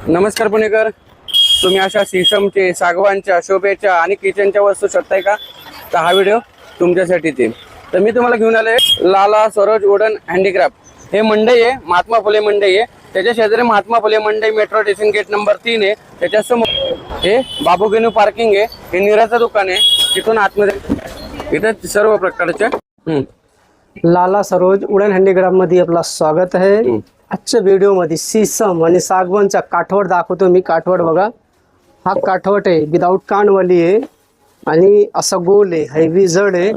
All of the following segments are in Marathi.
नमस्कार पुणेकर, तुम्ही अशा सीसमचे, सागवानच्या, शोभेच्या आणि किचनच्या वस्तू शोधताय का? तर हा व्हिडिओ तुमच्यासाठीच आहे. तर मी तुम्हाला घेऊन आलोय लाला सरोज वुडन हँडीक्राफ्ट. हे मंडई आहे, महात्मा फुले मंडई आहे. त्याच्या शेजारी महात्मा फुले मंडई मेट्रो स्टेशन गेट नंबर 3 आहे. त्याच्या समोर हे बाबूगेनू पार्किंग आहे. हे निराचं दुकान आहे. तिथून आतमध्ये इथं सर्व प्रकारच्या लाला सरोज वुडन हँडीक्राफ्ट मध्ये आपलं स्वागत आहे. आजच्या व्हिडिओ मध्ये सीसम आणि सागवानचा काठवट दाखवतो मी. काठवट बघा, हा काठवट आहे, विदाऊट कानवाली आहे आणि असा गोल आहे, हेवी जड आहे.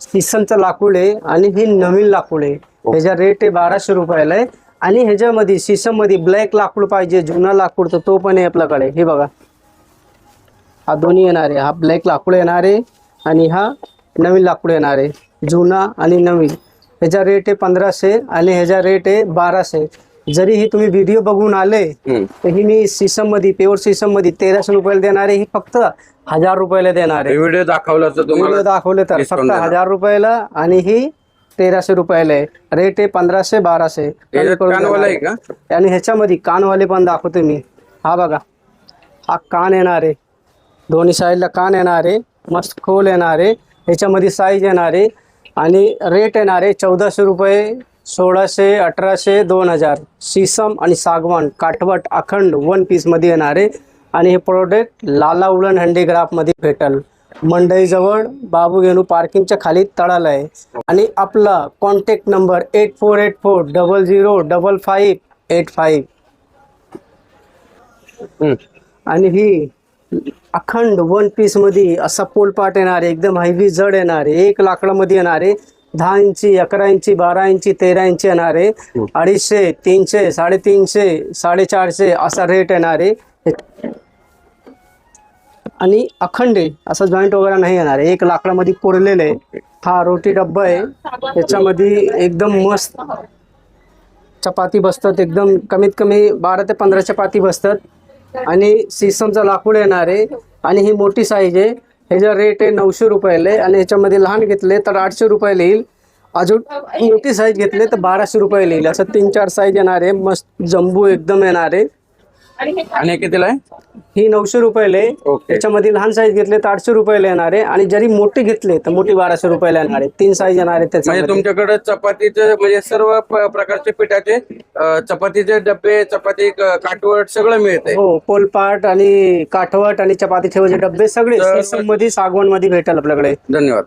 सीसमचं लाकूड आहे आणि ही नवीन लाकूड आहे. ह्याचा रेट आहे 1200 रुपयाला आहे. आणि ह्याच्यामध्ये सीसम मध्ये ब्लॅक लाकूड पाहिजे, जुना लाकूड, तर तो पण आहे आपल्याकडे. हे बघा, हा दोन्ही येणार आहे. हा ब्लॅक लाकूड येणार आहे आणि हा नवीन लाकूड येणार आहे, जुना आणि नवीन. ह्याचा रेट आहे 1500 आणि ह्याचा रेट आहे 1200. जरी ही तुम्ही व्हिडिओ बघून आले तर ही मी सीसम मध्ये, प्युअर सीसम मध्ये 1300 रुपयाला देणार आहे. ही फक्त 1000 रुपयाला देणार आहे. व्हिडिओ दाखवला तर व्हिडिओ दाखवले तर फक्त 1000 रुपयाला आणि ही 1300 रुपयाला आहे. रेट आहे 1500 1200. कानवाला आहे का? आणि ह्याच्यामध्ये कानवाले पण दाखवतो मी. हा बघा, हा कान येणार आहे, दोन्ही साईडला कान येणार आहे, मस्त खोल येणार आहे. ह्याच्यामध्ये साईज येणार आहे आणि रेट येणार आहे 1400 रुपये, 1600, 1800, 2000. सीसम आणि सागवान काठवट अखंड 1 पीस मध्ये येणार आहे. आणि हे प्रोडक्ट लाला वुडन हँडीक्राफ्ट मध्ये भेटल. मंडईजवळ बाबूगेनू पार्किंगच्या खाली तळाला आहे. आणि आपला कॉन्टॅक्ट नंबर 8484005585. आणि ही अखंड 1 पीस मध्ये असा पोलपाट येणार आहे, एकदम हेवी जड येणार आहे. एक लाकडामध्ये येणार आहे. 10 इंची, 11 इंची, 12 इंची, 13 इंची येणार आहे. 250, 300, 350, 450 असा रेट येणार आहे. आणि अखंड आहे, असं जॉईंट वगैरे नाही येणार आहे. एक लाकडामध्ये कोरलेलं आहे. हा रोटी डब्बा आहे. त्याच्यामध्ये एकदम मस्त चपाती बसतात, एकदम कमीत कमी 12 ते 15 चपाती बसतात. आणि सीसमचा लाकूड येणार आहे. आणि ही मोठी साईज आहे. ह्याचा रेट आहे 900 रुपयाला आहे. आणि ह्याच्यामध्ये लहान घेतले तर 800 रुपयाला येईल. अजून मोठी साईज घेतले तर 1200 रुपयाला येईल. असं 3-4 साईज येणार आहे. मस्त जम्बू एकदम येणार आहे. आणि कितीला आहे? ही 900 रुपयाला आहे. त्याच्यामध्ये लहान साईज घेतले तर 800 रुपयाला येणार आहे. आणि जरी मोठी घेतले तर मोठी 1200 रुपयाला येणार आहे. 3 साईज येणार आहे त्याच्या. म्हणजे तुमच्याकडे चपातीचे म्हणजे सर्व प्रकारचे पिठाचे चपातीचे डब्बे, चपाती काठवट सगळं मिळतंय. हो, पोलपाट आणि काठवट आणि चपाती ठेवायचे डब्बे सगळे सीसम मध्ये, सागवान मध्ये भेटेल आपल्याकडे. धन्यवाद.